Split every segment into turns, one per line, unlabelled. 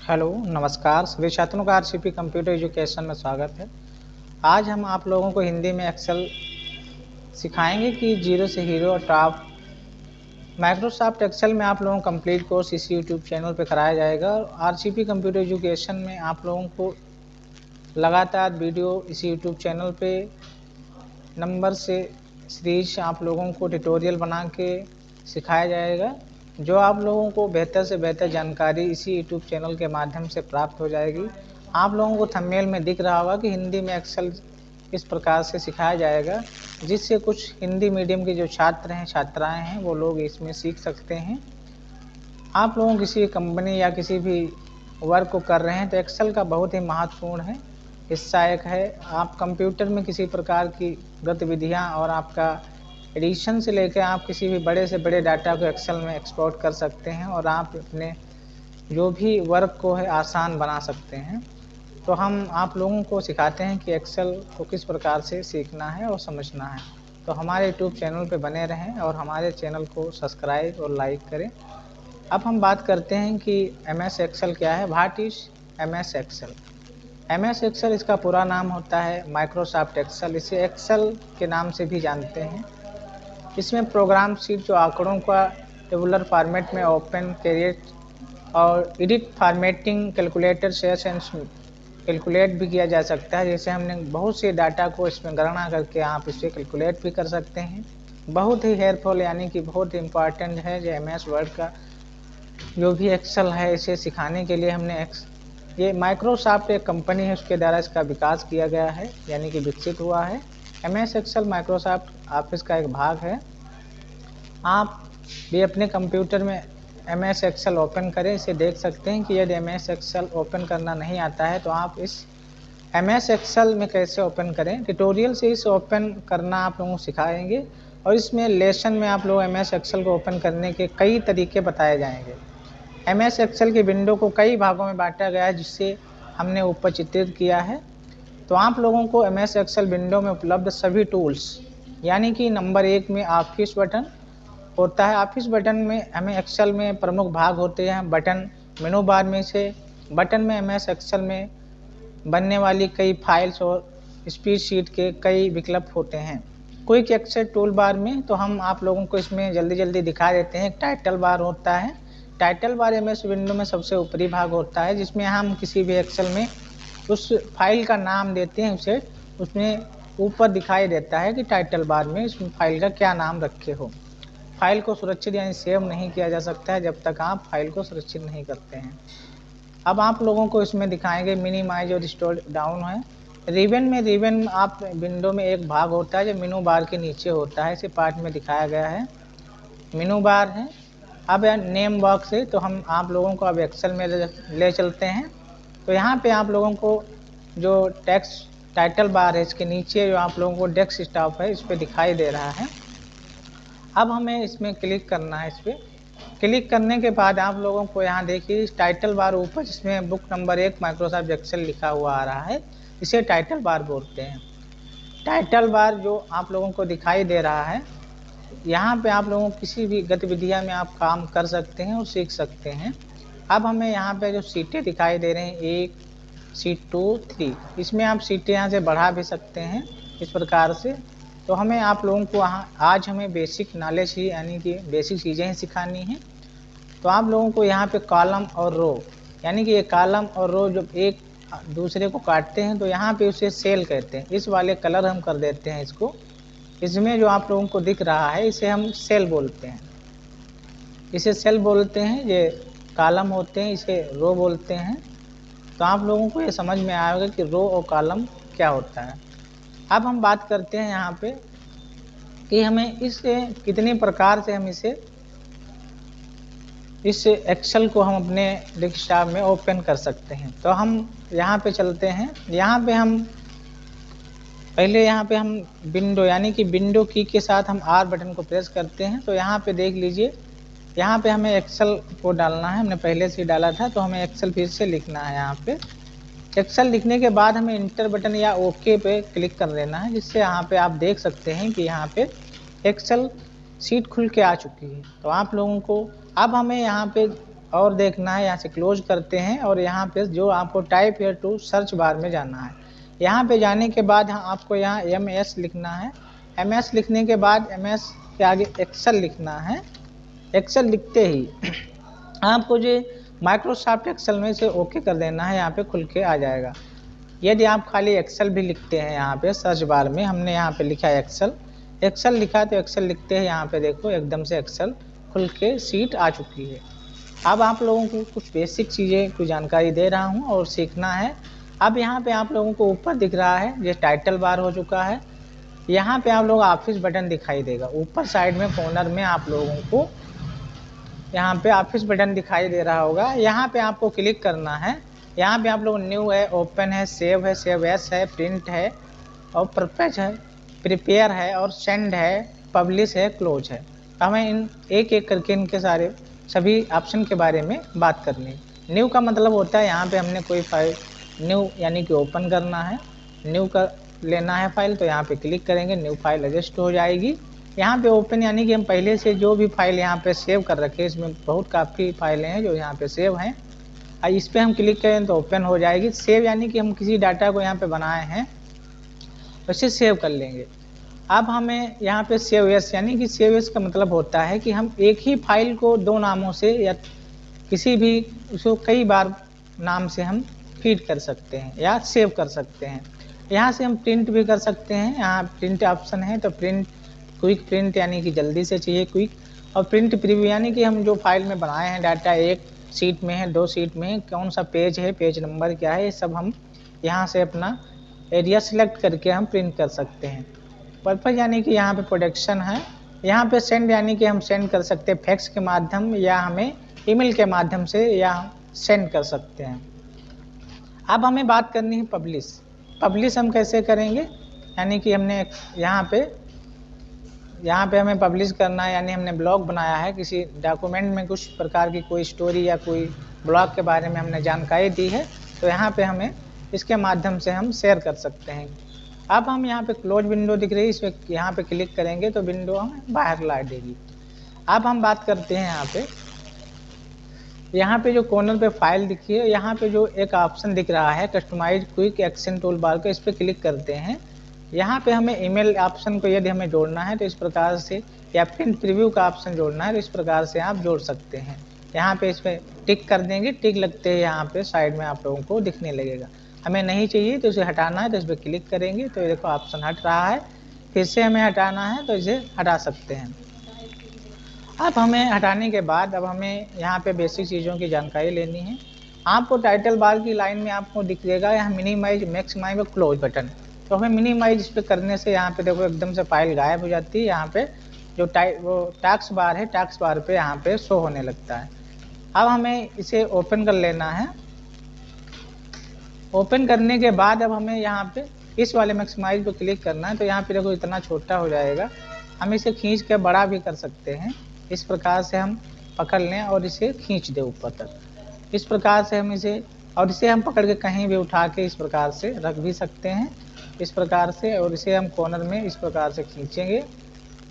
Hello, नमस्कार सभी छात्रों का आरसीपी कंप्यूटर एजुकेशन में स्वागत है। आज हम आप लोगों को हिंदी में एक्सेल सिखाएंगे कि जीरो से हीरो और टॉप। माइक्रोसॉफ्ट एक्सेल में आप लोगों को कंप्लीट कोर्स इसी यूट्यूब चैनल पे कराया जाएगा और आरसीपी कंप्यूटर एजुकेशन में आप लोगों को लगातार वीडियो इसी यूट्यूब चैनल पे नंबर से सीरीज आप लोगों को ट्यूटोरियल बना के सिखाया जाएगा, जो आप लोगों को बेहतर से बेहतर जानकारी इसी यूट्यूब चैनल के माध्यम से प्राप्त हो जाएगी। आप लोगों को थंबनेल में दिख रहा होगा कि हिंदी में एक्सेल इस प्रकार से सिखाया जाएगा, जिससे कुछ हिंदी मीडियम के जो छात्र हैं, छात्राएं हैं, वो लोग इसमें सीख सकते हैं। आप लोगों किसी कंपनी या किसी भी वर्क को कर रहे हैं तो एक्सेल का बहुत ही महत्वपूर्ण है हिस्सा एक है। आप कंप्यूटर में किसी प्रकार की गतिविधियां और आपका एडिशन से लेकर आप किसी भी बड़े से बड़े डाटा को एक्सेल में एक्सपोर्ट कर सकते हैं और आप अपने जो भी वर्क को है आसान बना सकते हैं। तो हम आप लोगों को सिखाते हैं कि एक्सेल को किस प्रकार से सीखना है और समझना है। तो हमारे यूट्यूब चैनल पे बने रहें और हमारे चैनल को सब्सक्राइब और लाइक करें। अब हम बात करते हैं कि MS एक्सेल क्या है। What is MS Excel? MS Excel इसका पूरा नाम होता है माइक्रोसॉफ्ट एक्सेल। इसे एक्सेल के नाम से भी जानते हैं। इसमें प्रोग्राम शीट जो आंकड़ों का टेबुलर फॉर्मेट में ओपन, क्रिएट और edit, formatting, calculator, shares and calculate भी किया जा सकता है। जैसे हमने बहुत से डाटा को इसमें गणना करके आप इसे कैलकुलेट भी कर सकते हैं। बहुत ही हेल्पफुल यानी कि बहुत इम्पॉर्टेंट है जो MS वर्ड का जो भी एक्सेल है, इसे सिखाने के लिए हमने ये माइक्रोसॉफ्ट एक कंपनी है, उसके द्वारा इसका विकास किया गया है यानी कि विकसित हुआ है। MS एक्सेल माइक्रोसॉफ्ट ऑफिस का एक भाग है। आप भी अपने कंप्यूटर में MS एक्सेल ओपन करें, इसे देख सकते हैं कि यदि MS एक्सेल ओपन करना नहीं आता है तो आप इस MS एक्सेल में कैसे ओपन करें, ट्यूटोरियल से इसे ओपन करना आप लोगों को सिखाएंगे और इसमें लेसन में आप लोग MS एक्सेल को ओपन करने के कई तरीके बताए जाएंगे। MS एक्सेल की विंडो को कई भागों में बांटा गया है, जिससे हमने ऊपर चित्रित किया है। तो आप लोगों को MS एक्सेल विंडो में उपलब्ध सभी टूल्स यानी कि नंबर 1 में ऑफिस बटन होता है। ऑफिस बटन में हमें एक्सेल में प्रमुख भाग होते हैं बटन। मेनू बार में से बटन में MS एक्सेल में बनने वाली कई फाइल्स और स्प्रेडशीट के कई विकल्प होते हैं। क्विक एक्सेस टूल बार में तो हम आप लोगों को इसमें जल्दी जल्दी दिखा देते हैं। टाइटल बार होता है। टाइटल बार MS विंडो में सबसे ऊपरी भाग होता है, जिसमें हम किसी भी एक्सेल में उस फाइल का नाम देते हैं, उसे उसमें ऊपर दिखाई देता है कि टाइटल बार में इस फाइल का क्या नाम रखे हो। फाइल को सुरक्षित यानी सेव नहीं किया जा सकता है जब तक आप फाइल को सुरक्षित नहीं करते हैं। अब आप लोगों को इसमें दिखाएंगे मिनिमाइज और स्टोर डाउन है। रिबन में रिबन आप विंडो में एक भाग होता है जो मेनू बार के नीचे होता है, इसे पार्ट में दिखाया गया है। मेनू बार है। अब नेम बॉक्स है, तो हम आप लोगों को अब एक्सेल में ले चलते हैं। तो यहाँ पे आप लोगों को जो टेक्स्ट टाइटल बार है, इसके नीचे जो आप लोगों को डेस्कटॉप है, इस पर दिखाई दे रहा है। अब हमें इसमें क्लिक करना है। इस पर क्लिक करने के बाद आप लोगों को यहाँ देखिए टाइटल बार ऊपर जिसमें बुक नंबर 1 माइक्रोसॉफ्ट एक्सेल लिखा हुआ आ रहा है, इसे टाइटल बार बोलते हैं। टाइटल बार जो आप लोगों को दिखाई दे रहा है, यहाँ पे आप लोगों को किसी भी गतिविधियाँ में आप काम कर सकते हैं और सीख सकते हैं। अब हमें यहाँ पे जो सीटें दिखाई दे रहे हैं, 1 सीट 2 3, इसमें आप सीटें यहाँ से बढ़ा भी सकते हैं इस प्रकार से। तो हमें आप लोगों को आज हमें बेसिक नॉलेज ही यानी कि बेसिक चीज़ें ही सिखानी हैं। तो आप लोगों को यहाँ पे कॉलम और रो यानी कि ये कॉलम और रो जब एक दूसरे को काटते हैं तो यहाँ पे उसे सेल कहते हैं। इस वाले कलर हम कर देते हैं इसको। इसमें जो आप लोगों को दिख रहा है इसे हम सेल बोलते हैं, इसे सेल बोलते हैं। ये कॉलम होते हैं, इसे रो बोलते हैं। तो आप लोगों को ये समझ में आएगा कि रो और कॉलम क्या होता है। अब हम बात करते हैं यहाँ पे कि हमें इसे कितने प्रकार से हम इस एक्सेल को हम अपने डेस्कटॉप में ओपन कर सकते हैं। तो हम यहाँ पे चलते हैं। यहाँ पे हम पहले हम विंडो यानी कि विंडो की के साथ हम R बटन को प्रेस करते हैं। तो यहाँ पे देख लीजिए, यहाँ पे हमें एक्सेल को डालना है। हमने पहले से डाला था, तो हमें एक्सेल फिर से लिखना है। यहाँ पे एक्सेल लिखने के बाद हमें इंटर बटन या ओके पे क्लिक कर देना है, जिससे यहाँ पे आप देख सकते हैं कि यहाँ पे एक्सेल सीट खुल के आ चुकी है। तो आप लोगों को अब हमें यहाँ पे और देखना है, यहाँ से क्लोज करते हैं और यहाँ पे जो आपको type here to search bar में जाना है। यहाँ पे जाने के बाद आपको यहाँ MS लिखना है। MS लिखने के बाद MS के आगे एक्सेल लिखना है। एक्सेल लिखते ही आपको जो माइक्रोसॉफ्ट एक्सेल में से ओके कर देना है, यहाँ पे खुल के आ जाएगा। यदि आप खाली एक्सेल भी लिखते हैं, यहाँ पे सर्च बार में हमने यहाँ पे लिखा है एक्सेल, एक्सेल लिखा तो एक्सेल लिखते हैं यहाँ पे देखो एकदम से एक्सेल खुल के सीट आ चुकी है। अब आप लोगों को कुछ बेसिक चीज़ें कुछ जानकारी दे रहा हूँ और सीखना है। अब यहाँ पे आप लोगों को ऊपर दिख रहा है ये टाइटल बार हो चुका है। यहाँ पे आप लोग ऑफिस बटन दिखाई देगा, ऊपर साइड में कॉर्नर में आप लोगों को यहाँ पे ऑफिस बटन दिखाई दे रहा होगा। यहाँ पे आपको क्लिक करना है। यहाँ पे आप लोग न्यू है, ओपन है, सेव एस है, प्रिंट है और परपेज है, प्रिपेयर है और सेंड है, पब्लिश है, क्लोज है। हमें इन एक एक करके इनके सारे सभी ऑप्शन के बारे में बात करनी। न्यू का मतलब होता है यहाँ पे हमने कोई फाइल न्यू यानी कि ओपन करना है, न्यू का लेना है फाइल, तो यहाँ पे क्लिक करेंगे, न्यू फाइल एडजस्ट हो जाएगी। यहाँ पे ओपन यानी कि हम पहले से जो भी फाइल यहाँ पे सेव कर रखे हैं, इसमें बहुत काफ़ी फाइलें हैं जो यहाँ पे सेव हैं, इस पर हम क्लिक करें तो ओपन हो जाएगी। सेव यानी कि हम किसी डाटा को यहाँ पे बनाए हैं उसे सेव कर लेंगे। अब हमें यहाँ पे सेव एस यानी कि सेव एस का मतलब होता है कि हम एक ही फाइल को दो नामों से या किसी भी उसको कई बार नाम से हम फीड कर सकते हैं या सेव कर सकते हैं। यहाँ से हम प्रिंट भी कर सकते हैं, यहाँ प्रिंट ऑप्शन है तो प्रिंट, क्विक प्रिंट यानी कि जल्दी से चाहिए क्विक, और प्रिंट प्रीव्यू यानी कि हम जो फाइल में बनाए हैं डाटा एक सीट में है, दो सीट में है, कौन सा पेज है, पेज नंबर क्या है, ये सब हम यहाँ से अपना एरिया सिलेक्ट करके हम प्रिंट कर सकते हैं। पर्पज यानी कि यहाँ पे प्रोडक्शन है। यहाँ पे सेंड यानी कि हम सेंड कर सकते हैं फैक्स के माध्यम या हमें ईमेल के माध्यम से या सेंड कर सकते हैं। अब हमें बात करनी है पब्लिश। पब्लिश हम कैसे करेंगे, यानी कि हमने यहाँ पे हमें पब्लिश करना है, यानी हमने ब्लॉग बनाया है, किसी डॉक्यूमेंट में कुछ प्रकार की कोई स्टोरी या कोई ब्लॉग के बारे में हमने जानकारी दी है, तो यहाँ पे हमें इसके माध्यम से हम शेयर कर सकते हैं। अब हम यहाँ पे क्लोज विंडो दिख रही है, इसमें यहाँ पे क्लिक करेंगे तो विंडो हमें बाहर ला देगी। अब हम बात करते हैं यहाँ पे जो कॉर्नर पे फाइल दिखी है, यहाँ पे जो एक ऑप्शन दिख रहा है customize quick action toolbar का, इस पर क्लिक करते हैं। यहाँ पे हमें ईमेल ऑप्शन को यदि हमें जोड़ना है तो इस प्रकार से, या प्रिंट प्रीव्यू का ऑप्शन जोड़ना है तो इस प्रकार से आप जोड़ सकते हैं। यहाँ पे इस पर टिक कर देंगे, टिक लगते हैं यहाँ पे साइड में आप लोगों को दिखने लगेगा। हमें नहीं चाहिए तो इसे हटाना है तो इस पर क्लिक करेंगे तो ये देखो ऑप्शन हट रहा है। फिर से हमें हटाना है तो इसे हटा सकते हैं। अब हमें हटाने के बाद अब हमें यहाँ पे बेसिक चीज़ों की जानकारी लेनी है। आपको टाइटल बार की लाइन में आपको दिखेगा यहाँ मिनिमाइज, मैक्सिमाइज और क्लोज बटन, तो हमें मिनिमाइज इस पर करने से यहाँ पे देखो एकदम से फाइल गायब हो जाती है। यहाँ पे जो वो टास्क बार है, टास्क बार पे यहाँ पे शो होने लगता है। अब हमें इसे ओपन कर लेना है। ओपन करने के बाद अब हमें यहाँ पे इस वाले मैक्सिमाइज पे क्लिक करना है, तो यहाँ पे देखो इतना छोटा हो जाएगा। हम इसे खींच के बड़ा भी कर सकते हैं, इस प्रकार से हम पकड़ लें और इसे खींच दें ऊपर तक। इस प्रकार से हम इसे, और इसे हम पकड़ के कहीं भी उठा के इस प्रकार से रख भी सकते हैं, इस प्रकार से। और इसे हम कॉर्नर में इस प्रकार से खींचेंगे।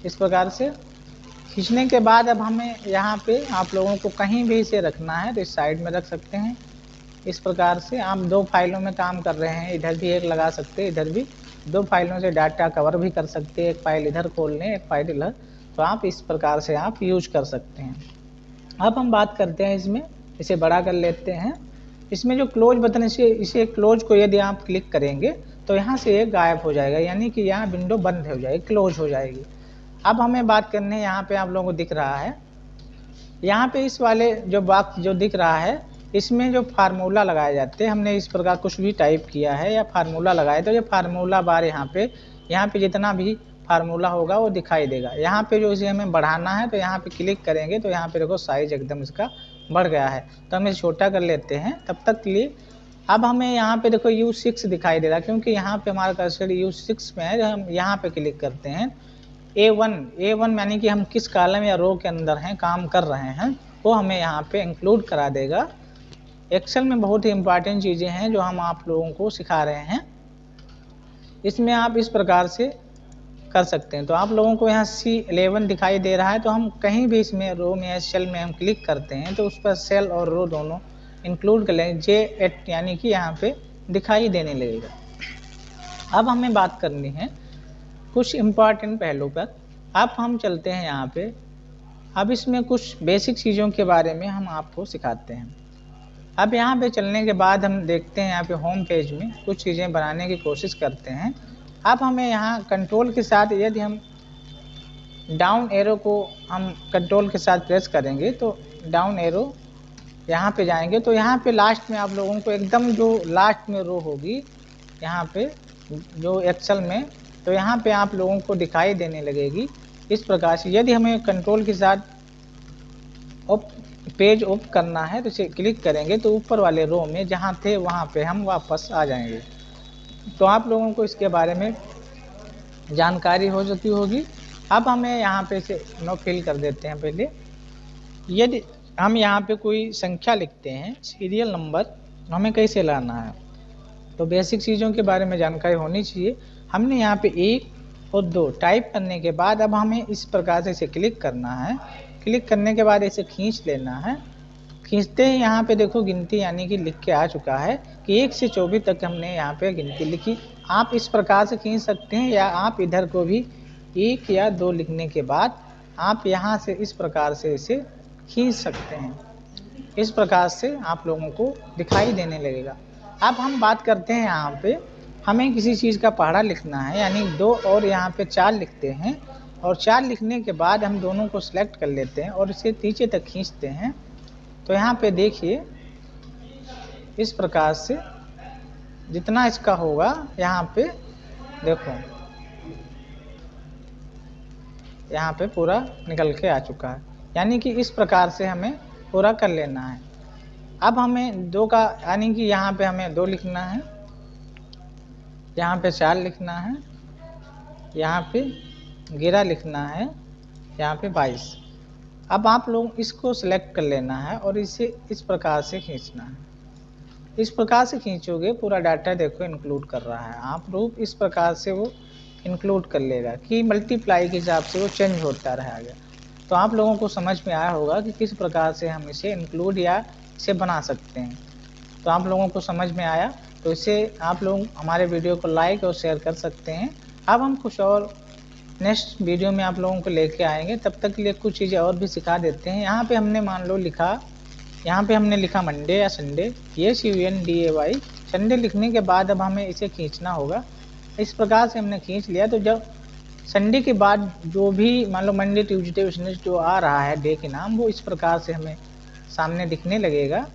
इस प्रकार से खींचने के बाद अब हमें यहाँ पे आप लोगों को कहीं भी इसे रखना है तो इस साइड में रख सकते हैं। इस प्रकार से आप दो फाइलों में काम कर रहे हैं, इधर भी एक लगा सकते हैं, इधर भी दो फाइलों से डाटा कवर भी कर सकते हैं। एक फाइल इधर खोल लें, एक फाइल इधर, तो आप इस प्रकार से आप यूज कर सकते हैं। अब हम बात करते हैं इसमें, इसे बड़ा कर लेते हैं। इसमें जो क्लोज बटन, इसे क्लोज को यदि आप क्लिक करेंगे तो यहाँ से ये गायब हो जाएगा, यानी कि यहाँ विंडो बंद हो जाएगी, क्लोज हो जाएगी। अब हमें बात करनी है, यहाँ पे आप लोगों को दिख रहा है, यहाँ पे इस वाले जो बॉक्स जो दिख रहा है, इसमें जो फार्मूला लगाए जाते हैं, हमने इस प्रकार कुछ भी टाइप किया है या फार्मूला लगाए तो ये फार्मूला बार यहाँ पे जितना भी फार्मूला होगा वो दिखाई देगा। यहाँ पे जो इसे हमें बढ़ाना है तो यहाँ पे क्लिक करेंगे तो यहाँ पे देखो साइज एकदम इसका बढ़ गया है, तो हम इसे छोटा कर लेते हैं तब तक के लिए। अब हमें यहाँ पे देखो U6 दिखाई दे रहा है, क्योंकि यहाँ पे हमारा कर्सर U6 में है। हम यहाँ पे क्लिक करते हैं, A1 यानी कि हम किस कॉलम या रो के अंदर हैं, काम कर रहे हैं, वो हमें यहाँ पे इंक्लूड करा देगा। एक्सेल में बहुत ही इंपॉर्टेंट चीज़ें हैं जो हम आप लोगों को सिखा रहे हैं। इसमें आप इस प्रकार से कर सकते हैं। तो आप लोगों को यहाँ C11 दिखाई दे रहा है, तो हम कहीं भी इसमें रो में या सेल में हम क्लिक करते हैं तो उस पर सेल और रो दोनों इंक्लूड कर लेंगे। J8 यानी कि यहाँ पे दिखाई देने लगेगा। अब हमें बात करनी है कुछ इम्पॉर्टेंट पहलू पर। अब हम चलते हैं यहाँ पे। अब इसमें कुछ बेसिक चीज़ों के बारे में हम आपको सिखाते हैं। अब यहाँ पे चलने के बाद हम देखते हैं यहाँ पे होम पेज में कुछ चीज़ें बनाने की कोशिश करते हैं। अब हमें यहाँ कंट्रोल के साथ, यदि हम डाउन एरो को हम कंट्रोल के साथ प्रेस करेंगे तो डाउन एरो यहाँ पे जाएंगे, तो यहाँ पे लास्ट में आप लोगों को एकदम जो लास्ट में रो होगी यहाँ पे जो एक्सेल में, तो यहाँ पे आप लोगों को दिखाई देने लगेगी इस प्रकार से। यदि हमें कंट्रोल के साथ पेज ओप करना है तो इसे क्लिक करेंगे तो ऊपर वाले रो में जहाँ थे वहाँ पे हम वापस आ जाएंगे। तो आप लोगों को इसके बारे में जानकारी हो चुकी होगी। अब हमें यहाँ पे इसे नो फिल कर देते हैं। पहले यदि हम यहाँ पे कोई संख्या लिखते हैं, सीरियल नंबर हमें कैसे लाना है, तो बेसिक चीज़ों के बारे में जानकारी होनी चाहिए। हमने यहाँ पे 1 और 2 टाइप करने के बाद अब हमें इस प्रकार से इसे क्लिक करना है। क्लिक करने के बाद इसे खींच लेना है। खींचते ही यहाँ पे देखो गिनती यानी कि लिख के आ चुका है कि 1 से 24 तक हमने यहाँ पे गिनती लिखी। आप इस प्रकार से खींच सकते हैं, या आप इधर को भी 1 या 2 लिखने के बाद आप यहाँ से इस प्रकार से इसे खींच सकते हैं। इस प्रकार से आप लोगों को दिखाई देने लगेगा। अब हम बात करते हैं यहाँ पे हमें किसी चीज़ का पहाड़ा लिखना है, यानी 2 और यहाँ पे 4 लिखते हैं, और 4 लिखने के बाद हम दोनों को सिलेक्ट कर लेते हैं और इसे नीचे तक खींचते हैं। तो यहाँ पे देखिए इस प्रकार से जितना इसका होगा यहाँ पे देखो यहाँ पे पूरा निकल के आ चुका है, यानी कि इस प्रकार से हमें पूरा कर लेना है। अब हमें 2 का यानी कि यहाँ पे हमें 2 लिखना है, यहाँ पे 4 लिखना है, यहाँ पे 11 लिखना है, यहाँ पे 22। अब आप लोग इसको सिलेक्ट कर लेना है और इसे इस प्रकार से खींचना है। इस प्रकार से खींचोगे पूरा डाटा देखो इंक्लूड कर रहा है। आप लोग इस प्रकार से वो इंक्लूड कर लेगा कि मल्टीप्लाई के हिसाब से वो चेंज होता रहेगा। तो आप लोगों को समझ में आया होगा कि किस प्रकार से हम इसे इंक्लूड या इसे बना सकते हैं। तो आप लोगों को समझ में आया, तो इसे आप लोग हमारे वीडियो को लाइक और शेयर कर सकते हैं। अब हम कुछ और नेक्स्ट वीडियो में आप लोगों को लेके आएंगे, तब तक के लिए कुछ चीज़ें और भी सिखा देते हैं। यहाँ पे हमने मान लो लिखा, यहाँ पे हमने लिखा मंडे या संडे, ये CUNDAY संडे लिखने के बाद अब हमें इसे खींचना होगा। इस प्रकार से हमने खींच लिया, तो जब संडे के बाद जो भी मान लो मंडे ट्यूसडे वेडनेसडे जो आ रहा है डे के नाम, वो इस प्रकार से हमें सामने दिखने लगेगा।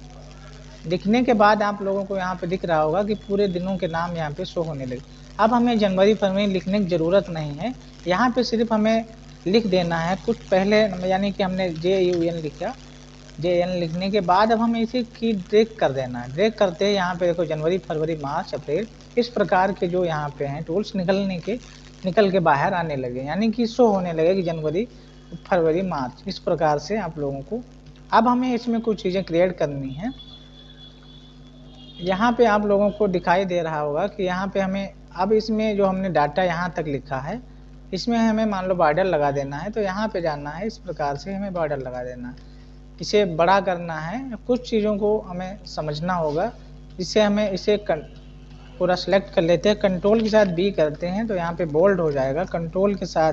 दिखने के बाद आप लोगों को यहाँ पे दिख रहा होगा कि पूरे दिनों के नाम यहाँ पे शो होने लगे। अब हमें जनवरी फरवरी लिखने की ज़रूरत नहीं है, यहाँ पे सिर्फ हमें लिख देना है कुछ पहले, यानी कि हमने JUN लिखा, JN लिखने के बाद अब हमें इसे की ड्रैग कर देना है। ड्रैग करते हैं यहाँ पे देखो जनवरी फरवरी मार्च अप्रैल, इस प्रकार के जो यहाँ पे हैं टूल्स निकल के बाहर आने लगे, यानी कि शो होने लगे कि जनवरी फरवरी मार्च। इस प्रकार से आप लोगों को अब हमें इसमें कुछ चीज़ें क्रिएट करनी है। यहाँ पे आप लोगों को दिखाई दे रहा होगा कि यहाँ पे हमें अब इसमें जो हमने डाटा यहाँ तक लिखा है इसमें हमें मान लो बॉर्डर लगा देना है। तो यहाँ पे जाना है, इस प्रकार से हमें बॉर्डर लगा देना है, इसे बड़ा करना है। कुछ चीज़ों को हमें समझना होगा, जिससे हमें इसे पूरा सेलेक्ट कर लेते हैं। कंट्रोल के साथ B करते हैं तो यहाँ पे बोल्ड हो जाएगा। कंट्रोल के साथ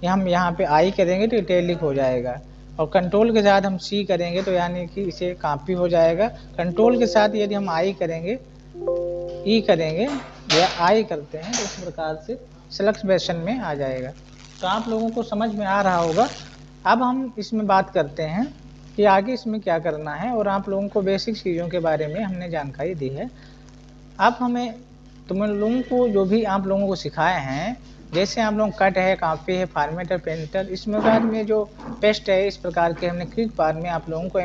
हम यहाँ पे I करेंगे तो इटैलिक हो जाएगा, और कंट्रोल के साथ हम C करेंगे तो यानी कि इसे कॉपी हो जाएगा। कंट्रोल के साथ यदि हम I करेंगे, E करेंगे या I करते हैं तो इस प्रकार से सेलेक्ट वर्जन में आ जाएगा। तो आप लोगों को समझ में आ रहा होगा। अब हम इसमें बात करते हैं कि आगे इसमें क्या करना है, और आप लोगों को बेसिक चीज़ों के बारे में हमने जानकारी दी है। अब हमें तुम लोगों को जो भी आप लोगों को सिखाए हैं, जैसे आप लोग कट है, कॉपी है, फॉर्मेटर, प्रिंटर, इसमें बाद में जो पेस्ट है, इस प्रकार के हमने क्विक बार में आप लोगों को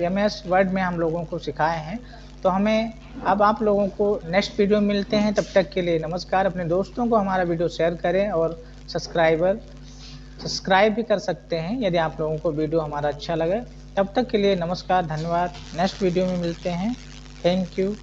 MS वर्ड में हम लोगों को सिखाए हैं। तो हमें अब आप लोगों को नेक्स्ट वीडियो मिलते हैं, तब तक के लिए नमस्कार। अपने दोस्तों को हमारा वीडियो शेयर करें और सब्सक्राइब भी कर सकते हैं यदि आप लोगों को वीडियो हमारा अच्छा लगे। तब तक के लिए नमस्कार, धन्यवाद। नेक्स्ट वीडियो में मिलते हैं। Thank you.